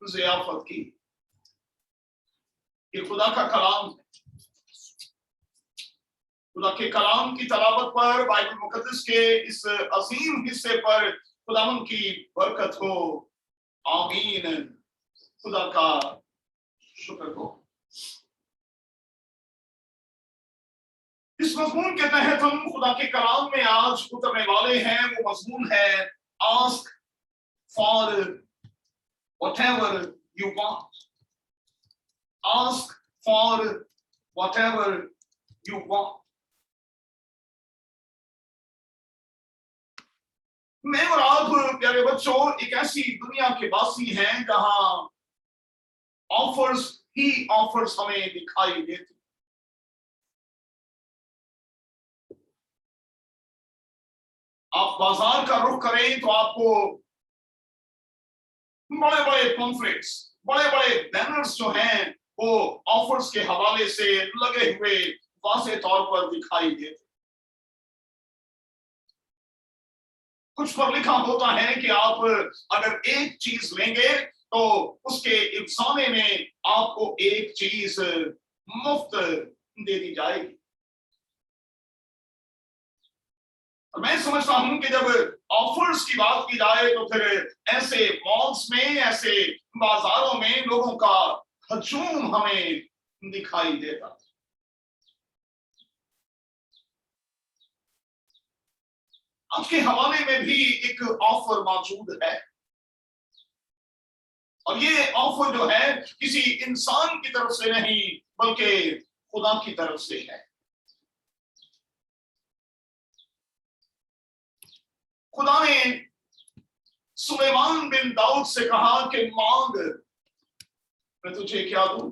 ज़ियाफत की। ये खुदा का कलाम है। खुदा के कलाम की तलावत पर, बाइबल मुकद्दस के इस अजीम हिस्से पर खुदावंद की बरकत हो। आमीन। खुदा का शुक्र हो। इस मजमून के तहत हम खुदा के कलाम में आज उतरने वाले हैं। वो मजमून है ask for whatever you want. Ask for whatever you want. मैं और आप प्यारे बच्चों एक ऐसी दुनिया के वासी हैं जहां ऑफर्स ही ऑफर्स हमें दिखाई देती। आप बाजार का रुख करें तो आपको बड़े बड़े पम्फलेट्स, बड़े बड़े बैनर्स जो हैं वो ऑफर्स के हवाले से लगे हुए वाज़े तौर पर दिखाई देते। कुछ पर लिखा होता है कि आप अगर एक चीज लेंगे तो उसके इब्साने में आपको एक चीज मुफ्त दे दी जाएगी। और मैं समझता हूं कि जब ऑफर्स की बात की जाए तो फिर ऐसे मॉल्स में, ऐसे बाजारों में लोगों का हजूम हमें दिखाई देता। आज के हवाले में भी एक ऑफर मौजूद है और ये ऑफर जो है किसी इंसान की तरफ से नहीं बल्कि खुदा की तरफ से है। खुदा ने सुलेमान बिन दाऊद से कहा कि मांग, मैं तुझे क्या दूं।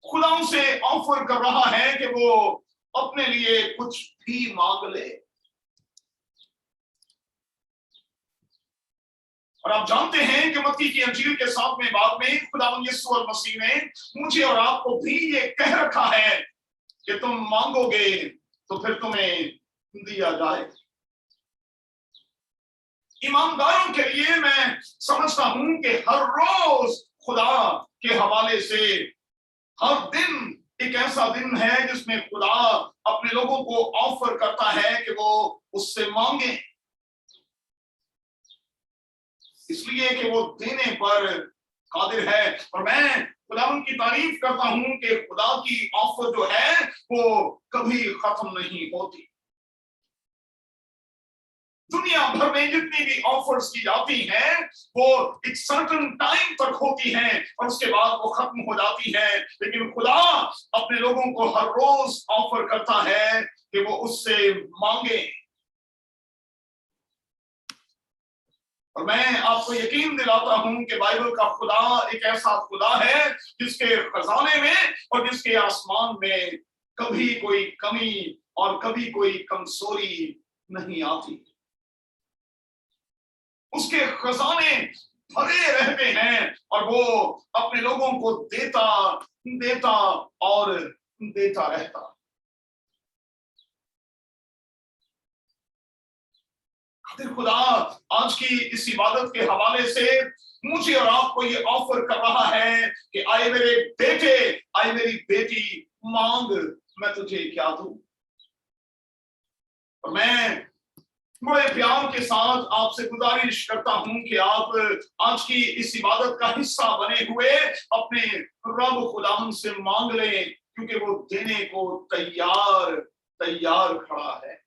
खुदा उसे ऑफर कर रहा है कि वो अपने लिए कुछ भी मांग ले। और आप जानते हैं कि मत्ती की अंजील के 7वें बाब में खुदावंद यीशु मसीह ने मुझे और आपको भी ये कह रखा है कि तुम मांगोगे तो फिर तुम्हें दिया जाए। ईमानदारों के लिए मैं समझता हूं कि हर रोज खुदा के हवाले से हर दिन एक ऐसा दिन है जिसमें खुदा अपने लोगों को ऑफर करता है कि वो उससे मांगे, इसलिए कि वो देने पर कादिर है। और मैं खुदा की तारीफ करता हूं कि खुदा की ऑफर जो है वो कभी खत्म नहीं होती। दुनिया भर में जितनी भी ऑफर्स की जाती हैं वो एक सर्टेन टाइम तक होती हैं और उसके बाद वो खत्म हो जाती हैं, लेकिन खुदा अपने लोगों को हर रोज ऑफर करता है कि वो उससे मांगे। और मैं आपको यकीन दिलाता हूं कि बाइबल का खुदा एक ऐसा खुदा है जिसके खजाने में और जिसके आसमान में कभी कोई कमी और कभी कोई कमजोरी नहीं आती। उसके खजाने भरे रहते हैं और वो अपने लोगों को देता देता और देता रहता। खुदा आज की इस इबादत के हवाले से मुझे और आपको ये ऑफर कर रहा है कि आए मेरे बेटे, आए मेरी बेटी, मांग, मैं तुझे क्या दूं। और मैं बड़े प्यार के साथ आपसे गुजारिश करता हूं कि आप आज की इस इबादत का हिस्सा बने हुए अपने रब खुदावंद से मांग लें, क्योंकि वो देने को तैयार तैयार खड़ा है।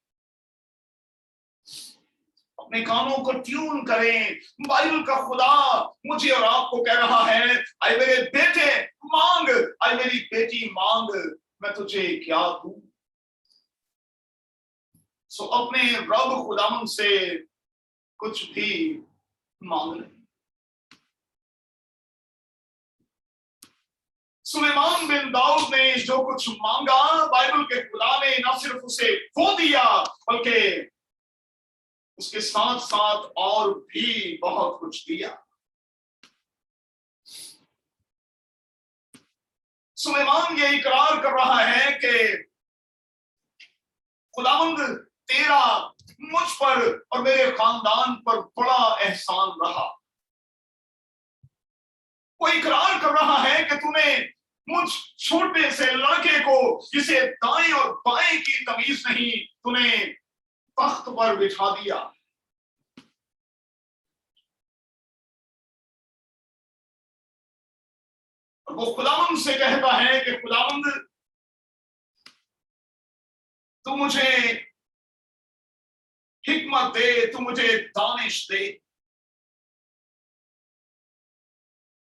अपने कानों को ट्यून करें। बाइबल का खुदा मुझे और आपको कह रहा है, आए मेरे बेटे मांग, आए मेरी बेटी मांग, मैं तुझे क्या दूं। सो अपने रब खुदावंद से कुछ भी मांग ले। सुलेमान बिन दाऊद ने जो कुछ मांगा, बाइबल के खुदा ने न सिर्फ उसे वो दिया बल्कि उसके साथ साथ और भी बहुत कुछ दिया। सुलेमान ये इकरार कर रहा है कि खुदावंद तेरा मुझ पर और मेरे खानदान पर बड़ा एहसान रहा। वो इकरार कर रहा है कि तूने मुझ छोटे से लड़के को, जिसे दाएं और बाएं की तमीज नहीं, तूने तख्त पर बिठा दिया। और वो खुदावंद से कहता है कि खुदावंद, तू मुझे हिकमत दे, तू मुझे दानिश दे,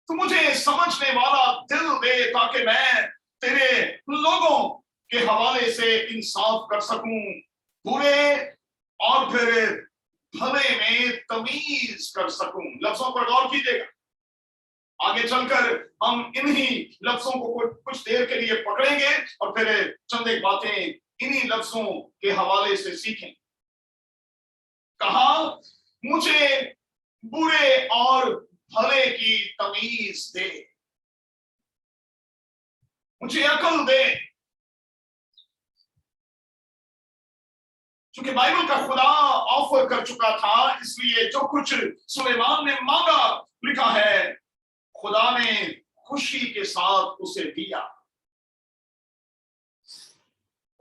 तू मुझे समझने वाला दिल दे, ताकि मैं तेरे लोगों के हवाले से इंसाफ कर सकूं, बुरे और फिर भले में तमीज कर सकूं। लफ्जों पर गौर कीजिएगा, आगे चलकर हम इन्हीं लफ्जों को कुछ देर के लिए पकड़ेंगे और फिर चंद एक बातें इन्हीं लफ्जों के हवाले से सीखें। कहा, मुझे बुरे और भले की तमीज दे, मुझे अकल दे। क्योंकि बाइबल का खुदा ऑफर कर चुका था, इसलिए जो कुछ सुलेमान ने मांगा, लिखा है खुदा ने खुशी के साथ उसे दिया।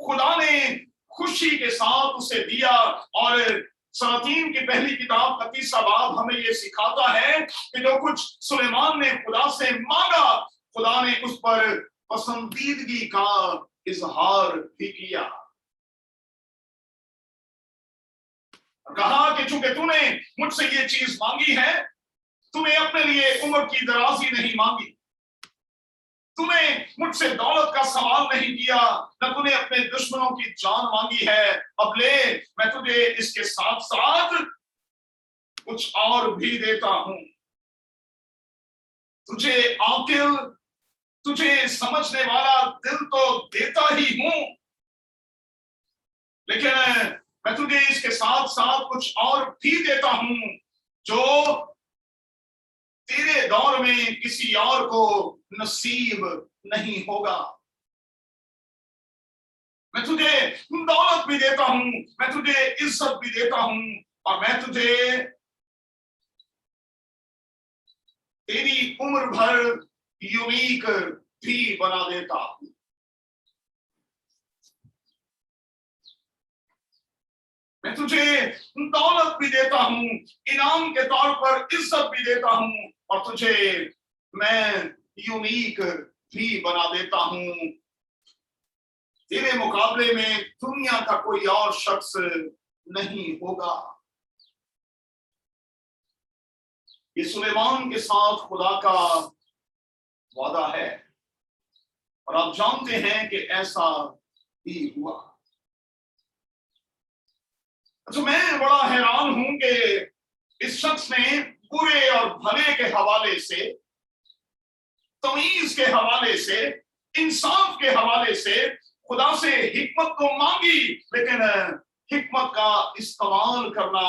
खुदा ने खुशी के साथ उसे दिया। और सलातीन की पहली किताब का 30वां बाब हमें यह सिखाता है कि जो कुछ सुलेमान ने खुदा से मांगा, खुदा ने उस पर पसंदीदगी का इजहार भी किया। कहा कि चूंकि तूने मुझसे ये चीज मांगी है, तूने अपने लिए उम्र की दराजी नहीं मांगी, तूने मुझसे दौलत का सवाल नहीं किया, न तूने अपने दुश्मनों की जान मांगी है। अब ले, मैं तुझे इसके साथ साथ कुछ और भी देता हूं। तुझे आकिल, तुझे समझने वाला दिल तो देता ही हूं, लेकिन मैं तुझे इसके साथ साथ कुछ और भी देता हूं, जो तेरे दौर में किसी और को नसीब नहीं होगा। मैं तुझे दौलत भी देता हूं, मैं तुझे इज्जत भी देता हूं, और मैं तुझे तेरी उम्र भर यूनिक भी बना देता हूं। मैं तुझे दौलत भी देता हूं, इनाम के तौर पर इज्जत भी देता हूं, और तुझे मैं यूनिक भी बना देता हूं। तेरे मुकाबले में दुनिया का कोई और शख्स नहीं होगा। ये सुलेमान के साथ खुदा का वादा है, और आप जानते हैं कि ऐसा ही हुआ। तो मैं बड़ा हैरान हूं कि इस शख्स ने बुरे और भले के हवाले से, तमीज के हवाले से, इंसाफ के हवाले से खुदा से हिकमत तो मांगी, लेकिन हिकमत का इस्तेमाल करना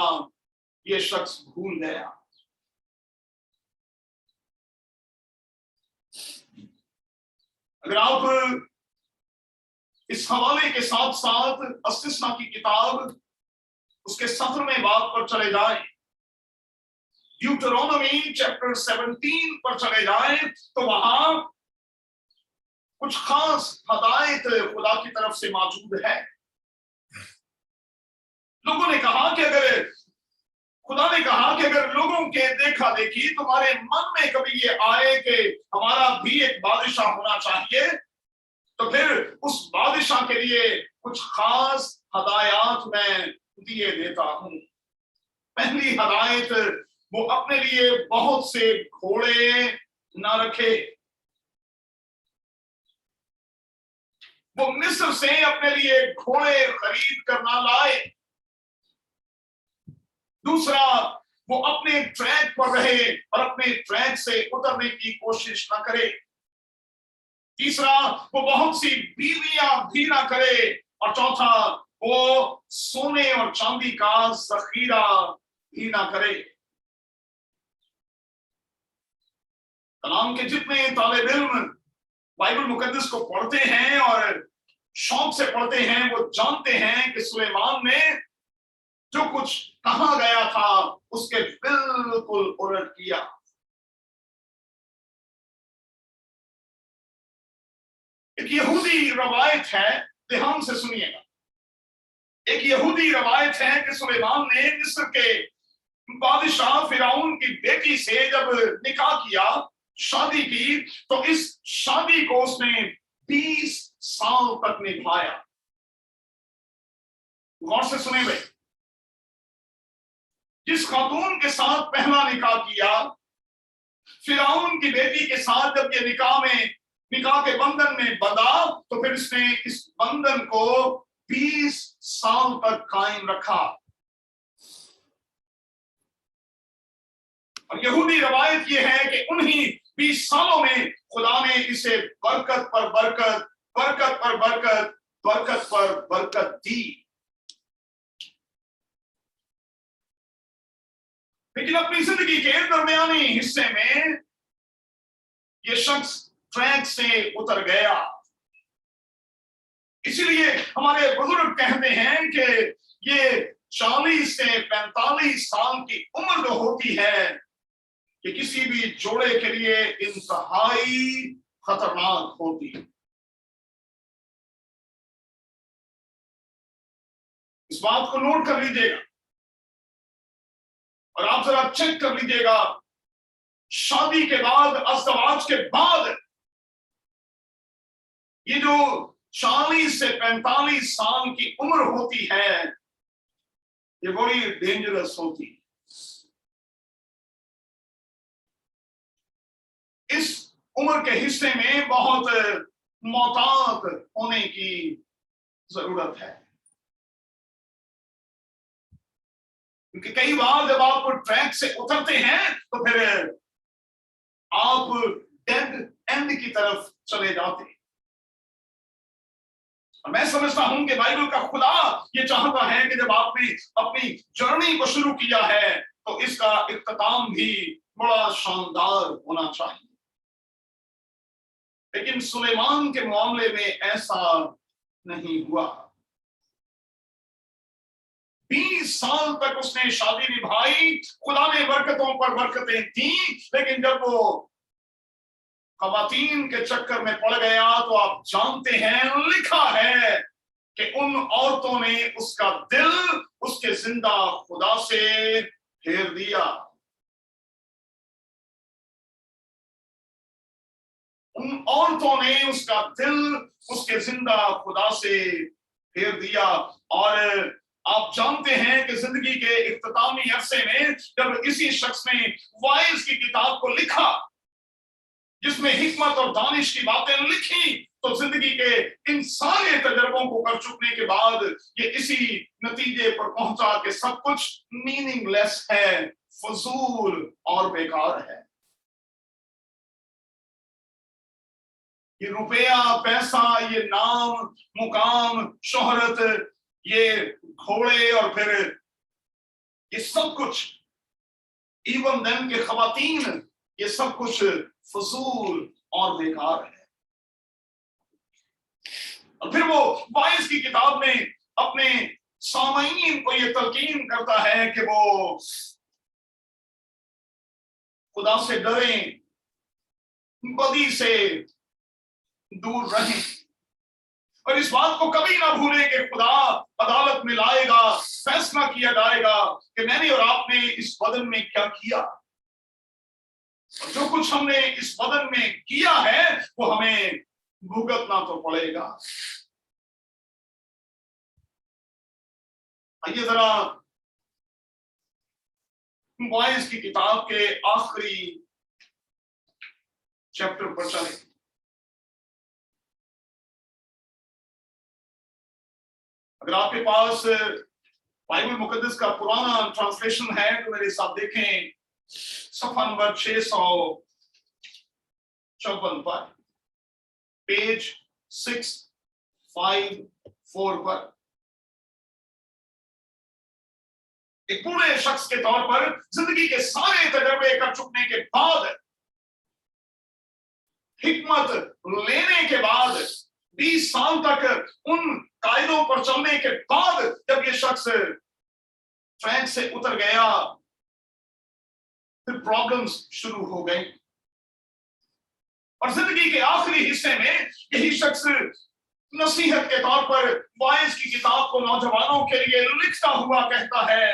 ये शख्स भूल गया। अगर आप इस हवाले के साथ साथ अस्तिस्ना की किताब उसके 17वें बाब पर चले जाएं, ड्यूटरोनॉमी चैप्टर 17 पर चले जाएं, तो वहां कुछ खास हदायत खुदा की तरफ से मौजूद है। लोगों ने कहा कि अगर खुदा ने कहा कि अगर लोगों के देखा देखी तुम्हारे मन में कभी ये आए कि हमारा भी एक बादशाह होना चाहिए, तो फिर उस बादशाह के लिए कुछ खास हदायत मैं दिए देता हूं। पहली हदायत, वो अपने लिए बहुत से घोड़े ना रखे, वो मिस्र से अपने लिए घोड़े खरीद कर ना लाए। दूसरा, वो अपने ट्रैक पर रहे और अपने ट्रैक से उतरने की कोशिश ना करे। तीसरा, वो बहुत सी बीवियां भी ना करे। और चौथा, वो सोने और चांदी का जखीरा भी ना करे। कलाम के जितने तालिब इल्म बाइबल मुकद्दस को पढ़ते हैं और शौक से पढ़ते हैं, वो जानते हैं कि सुलेमान ने जो कुछ कहा गया था उसके बिल्कुल उलट किया। एक यहूदी रवायत है, ध्यान से सुनिएगा। एक यहूदी रवायत है कि सुलेमान ने मिस्र के बादशाह फिरौन की बेटी से जब निकाह किया, शादी की, तो इस शादी को उसने 20 साल तक निभाया। गौर से सुने भाई, जिस खातून के साथ पहला निकाह किया, फिरौन की बेटी के साथ जब ये निकाह के बंधन में बंधा, तो फिर इसने इस बंधन को 20 साल तक कायम रखा। और यहूदी रवायत यह है कि उन्हीं 20 सालों में खुदा ने इसे बरकत पर बरकत, बरकत पर बरकत, बरकत पर बरकत दी। लेकिन अपनी जिंदगी के दरमियानी हिस्से में यह शख्स ट्रैक से उतर गया। इसीलिए हमारे बुजुर्ग कहते हैं कि ये 40 से 45 साल की उम्र जो होती है, ये किसी भी जोड़े के लिए इंतहाई खतरनाक होती है। इस बात को नोट कर लीजिएगा और आप जरा चेक कर लीजिएगा। शादी के बाद, अज़दवाज के बाद, ये जो 40 से 45 साल की उम्र होती है, ये बड़ी डेंजरस होती है। इस उम्र के हिस्से में बहुत मोहतात होने की जरूरत है, क्योंकि कई बार जब आप ट्रैक से उतरते हैं तो फिर आप डेड एंड की तरफ चले जाते हैं। और मैं समझता हूं कि बाइबल का खुदा ये चाहता है कि जब आपने अपनी जर्नी को शुरू किया है तो इसका इख्तिताम भी बड़ा शानदार होना चाहिए। लेकिन सुलेमान के मामले में ऐसा नहीं हुआ। 20 साल तक उसने शादी निभाई, खुदा ने बरकतों पर बरकतें दी, लेकिन जब वो खवातीन के चक्कर में पड़ गया तो आप जानते हैं, लिखा है कि उन औरतों ने उसका दिल उसके जिंदा खुदा से फेर दिया। उन औरतों ने उसका दिल उसके जिंदा खुदा से फेर दिया। और आप जानते हैं कि जिंदगी के इख्तितामी अरसे में जब इसी शख्स ने वाइज की किताब को लिखा, जिसमें हिकमत और दानिश की बातें लिखी, तो जिंदगी के इन सारे तजर्बों को कर चुकने के बाद ये इसी नतीजे पर पहुंचा कि सब कुछ मीनिंगलेस है, फजूल और बेकार है। ये रुपया, पैसा, ये नाम, मुकाम, शोहरत, ये घोड़े और फिर ये सब कुछ, इवन देन के खवातीन, ये सब कुछ फजूल और बेकार है। और फिर वो वाइज की किताब में अपने सामाईन को ये तलकीन करता है कि वो खुदा से डरें, बदी से दूर रहें, और इस बात को कभी ना भूलें कि खुदा अदालत में लाएगा, फैसला किया जाएगा कि मैंने और आपने इस बदन में क्या किया। और जो कुछ हमने इस बदन में किया है वो हमें भुगतना तो पड़ेगा। आइए जरा वाइज की किताब के आखिरी चैप्टर पर चलें। अगर आपके पास बाइबल मुकद्दस का पुराना ट्रांसलेशन है तो मेरे साथ देखें सफा नंबर 654 पर, पेज 654 पर। एक पूरे शख्स के तौर पर जिंदगी के सारे तजर्बे कर चुकने के बाद, हिकमत लेने के बाद, 20 साल तक उन कायदों पर चलने के बाद जब ये शख्स ट्रैक से उतर गया, फिर प्रॉब्लम्स शुरू हो गई। और जिंदगी के आखिरी हिस्से में यही शख्स नसीहत के तौर पर वाइज की किताब को नौजवानों के लिए लिखता हुआ कहता है,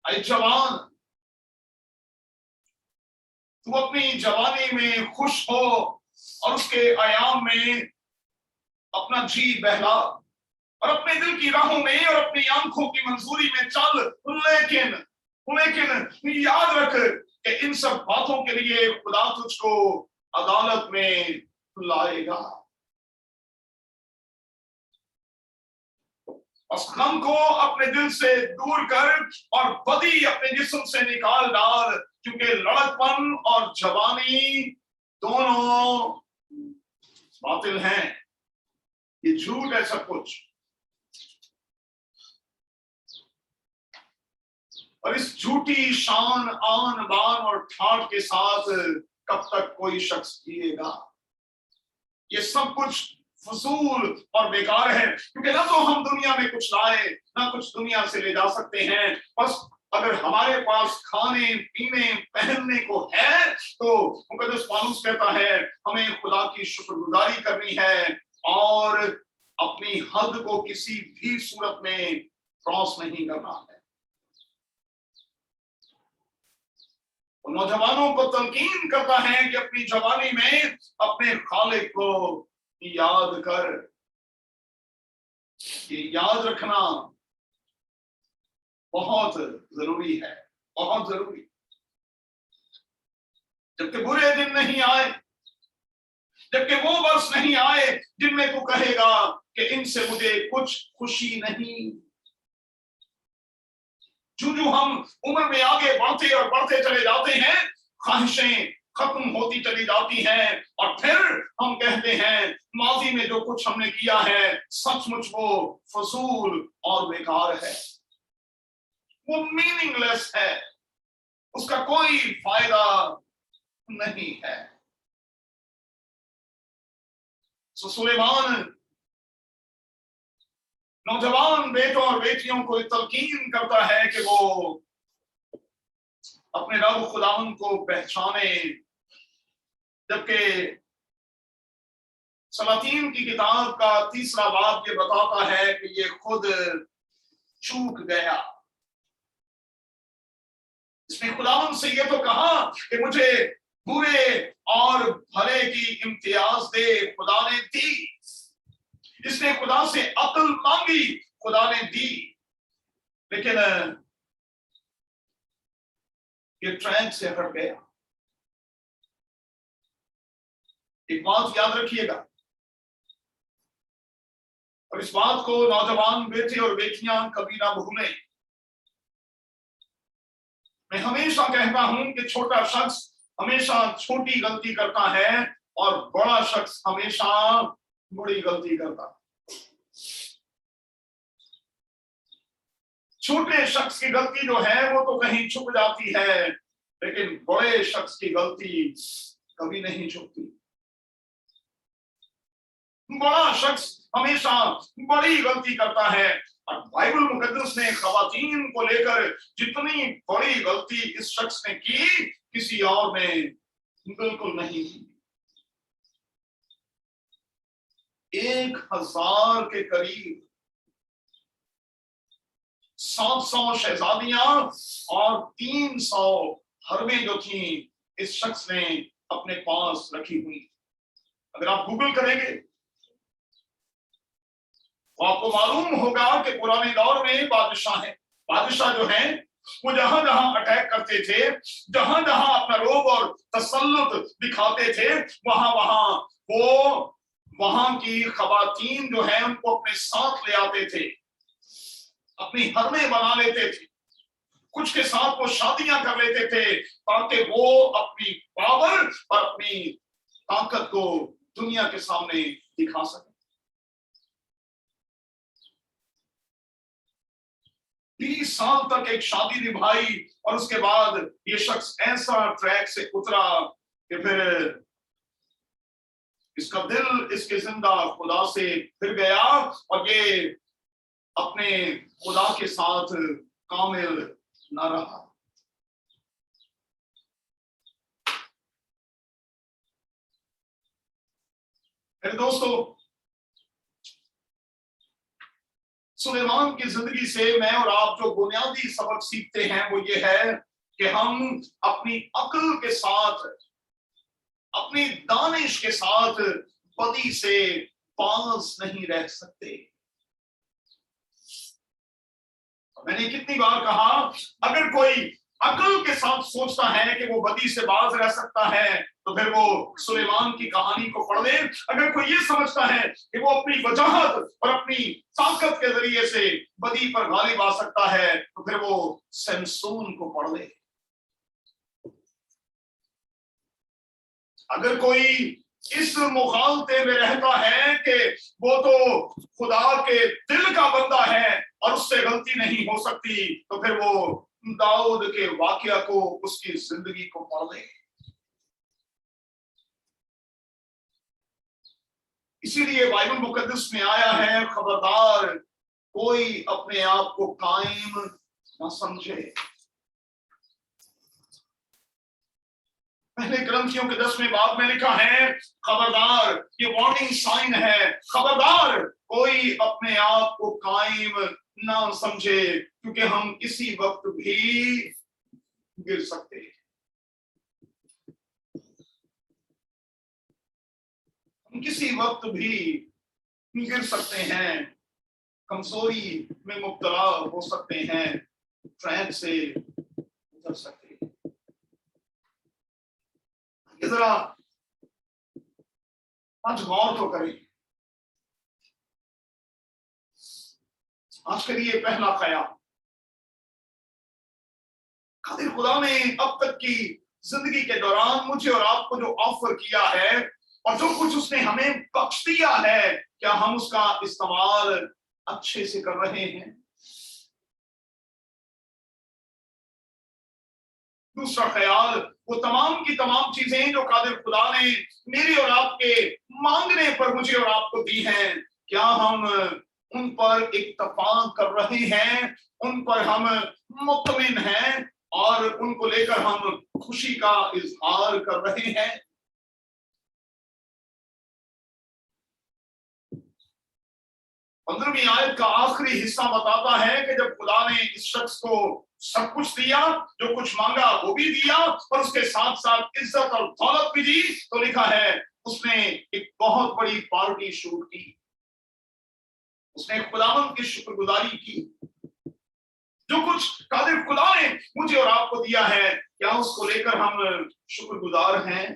ऐ जवान, तू अपनी जवानी में खुश हो और उसके आयाम में अपना जी बहला और अपने दिल की राहों में और अपनी आंखों की मंजूरी में चल, लेकिन लेकिन याद रख कि इन सब बातों के लिए खुदा तुझको अदालत में लाएगा। उस गम को अपने दिल से दूर कर और बदी अपने जिस्म से निकाल डाल, क्योंकि लड़कपन और जवानी दोनों बातिल हैं। ये झूठ है सब कुछ। और इस झूठी शान, आन बान और ठाठ के साथ कब तक कोई शख्स जिएगा? ये सब कुछ फजूल और बेकार है, क्योंकि ना तो हम दुनिया में कुछ लाए, ना कुछ दुनिया से ले जा सकते हैं। बस अगर हमारे पास खाने पीने पहनने को है तो मुकद्दस पौलुस कहता है हमें खुदा की शुक्रगुजारी करनी है और अपनी हद को किसी भी सूरत में क्रॉस नहीं करना है। नौजवानों को तलकीन करता है कि अपनी जवानी में अपने खालिक को याद कर। ये याद रखना बहुत जरूरी है, बहुत जरूरी। जबकि बुरे दिन नहीं आए, जबकि वो वर्ष नहीं आए जिनमें तू कहेगा कि इनसे मुझे कुछ खुशी नहीं। जो हम उम्र में आगे बढ़ते और बढ़ते चले जाते हैं, ख्वाहिशें खत्म होती चली जाती हैं और फिर हम कहते हैं माजी में जो कुछ हमने किया है सचमुच वो फजूल और बेकार है, वो मीनिंगलेस है, उसका कोई फायदा नहीं है। सुलेमान नौजवान बेटों और बेटियों को तलकीन करता है कि वो अपने रब खुदावन को पहचाने। जबकि सलातीन की किताब का 3रा बाब ये बताता है कि ये खुद चूक गया। इसने खुदावन से ये तो कहा कि मुझे बुरे और भले की इम्तियाज दे, खुदा ने दी। इसने खुदा से अक्ल मांगी, खुदा ने दी। लेकिन ये ट्रैक से हट गया। एक बात याद रखिएगा और इस बात को नौजवान बेटे और बेटियां कभी ना भूलें। मैं हमेशा कहता हूं कि छोटा शख्स हमेशा छोटी गलती करता है और बड़ा शख्स हमेशा बड़ी गलती करता है। छोटे शख्स की गलती जो है वो तो कहीं छुप जाती है, लेकिन बड़े शख्स की गलती कभी नहीं छुपती। बड़ा शख्स हमेशा बड़ी गलती करता है और बाइबल मुकद्दस ने खवातीन को लेकर जितनी बड़ी गलती इस शख्स ने की, किसी और ने बिल्कुल नहीं की। 1000 के करीब 700 शहजादियां और 300 हरमें जो थी इस शख्स ने अपने पास रखी हुई। अगर आप गूगल करेंगे तो आपको मालूम होगा कि पुराने दौर में बादशाह जो हैं वो जहां जहां अटैक करते थे, जहां जहां अपना रोब और तसल्लुत दिखाते थे, वहां की खवातीन जो है उनको अपने साथ ले आते थे, अपनी हरमें बना लेते थे, कुछ के साथ वो शादियां कर लेते थे ताकि वो अपनी पावर और अपनी ताकत को दुनिया के सामने दिखा सके। 30 साल तक एक शादी निभाई और उसके बाद ये शख्स ऐसा ट्रैक से उतरा कि फिर इसका दिल इसके जिंदा खुदा से फिर गया और ये अपने खुदा के साथ कामिल न रहा। मेरे दोस्तों, सुलेमान की जिंदगी से मैं और आप जो बुनियादी सबक सीखते हैं वो ये है कि हम अपनी अक्ल के साथ, अपनी दानिश के साथ बदी से पास नहीं रह सकते। मैंने कितनी बार कहा, अगर कोई अक्ल के साथ सोचता है कि वो बदी से बाज रह सकता है तो फिर वो सुलेमान की कहानी को पढ़ ले। अगर कोई ये समझता है कि वो अपनी वजाहत और अपनी ताकत के जरिए से बदी पर गालिब आ सकता है तो फिर वो सैमसून को पढ़ ले। अगर कोई इस मुखालते में रहता है कि वो तो खुदा के दिल का बंदा है और उससे गलती नहीं हो सकती तो फिर वो दाऊद के वाकया को, उसकी जिंदगी को पढ़ ले। इसीलिए बाइबल मुकद्दस में आया है, खबरदार कोई अपने आप को कायम न समझे। पहले ग्रंथियों के 10वें बाब में लिखा है, खबरदार, ये वार्निंग साइन है, खबरदार कोई अपने आप को कायम ना समझे क्योंकि हम किसी वक्त भी गिर सकते हैं। हम किसी वक्त भी गिर सकते हैं, कमजोरी में मुब्तला हो सकते हैं, ट्रैक से उतर सकते हैं। जरा आज गौर तो करें। आज के लिए पहला ख्याल, खातिर खुदा ने अब तक की जिंदगी के दौरान मुझे और आपको जो ऑफर किया है और जो कुछ उसने हमें बख्श दिया है, क्या हम उसका इस्तेमाल अच्छे से कर रहे हैं? दूसरा ख्याल, वो तमाम की तमाम चीजें जो कादिर खुदा ने मेरे और आपके मांगने पर मुझे और आपको दी हैं, क्या हम उन पर इत्तफाक कर रहे हैं, उन पर हम मुतमिन हैं और उनको लेकर हम खुशी का इजहार कर रहे हैं? पंद्रहवीं आयत का आखिरी हिस्सा बताता है कि जब खुदा ने इस शख्स को सब कुछ दिया, जो कुछ मांगा वो भी दिया और उसके साथ साथ इज्जत और दौलत भी दी, तो लिखा है उसने एक बहुत बड़ी पार्टी शूट की। उसने खुदावंद की शुक्रगुजारी की। जो कुछ कादिर खुदा ने मुझे और आपको दिया है, क्या उसको लेकर हम शुक्रगुजार हैं?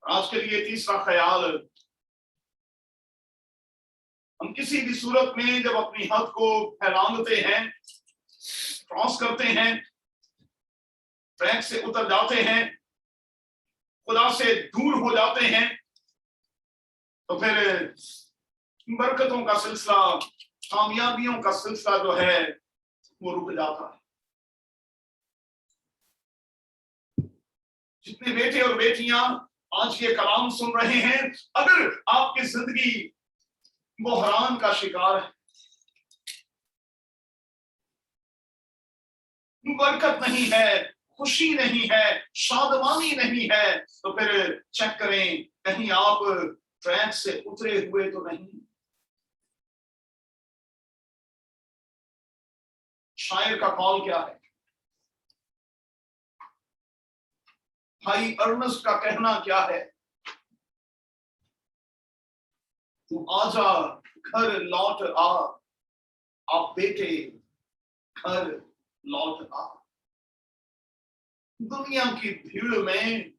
आज के लिए तीसरा ख्याल, हम किसी भी सूरत में जब अपनी हद को फैलाते हैं, क्रॉस करते हैं, ट्रैक से उतर जाते हैं, खुदा से दूर हो जाते हैं, तो फिर बरकतों का सिलसिला, कामयाबियों का सिलसिला जो है वो रुक जाता है। जितने बेटे और बेटियां आज ये कलाम सुन रहे हैं, अगर आपकी जिंदगी बहरान का शिकार है, बरकत नहीं है, खुशी नहीं है, शादमानी नहीं है, तो फिर चेक करें कहीं आप ट्रैक से उतरे हुए तो नहीं। शायर का कॉल क्या है? भाई अर्नस्ट का कहना क्या है? तू आजा घर लौट आ, आप बेटे घर लौट आ। दुनिया की भीड़ में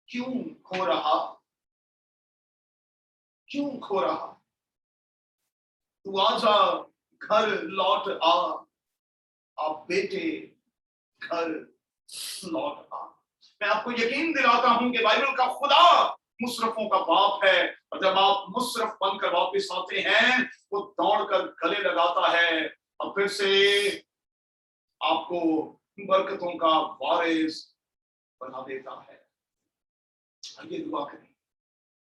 क्यों खो रहा, क्यों खो रहा? तू आजा घर लौट आ, आप बेटे घर लौट आ। मैं आपको यकीन दिलाता हूं कि बाइबल का खुदा मुसरफों का बाप है और जब आप मुसरफ बनकर वापस आते हैं वो दौड़कर गले लगाता है और फिर से आपको बरकतों का वारिस बना देता है। आइए दुआ करें।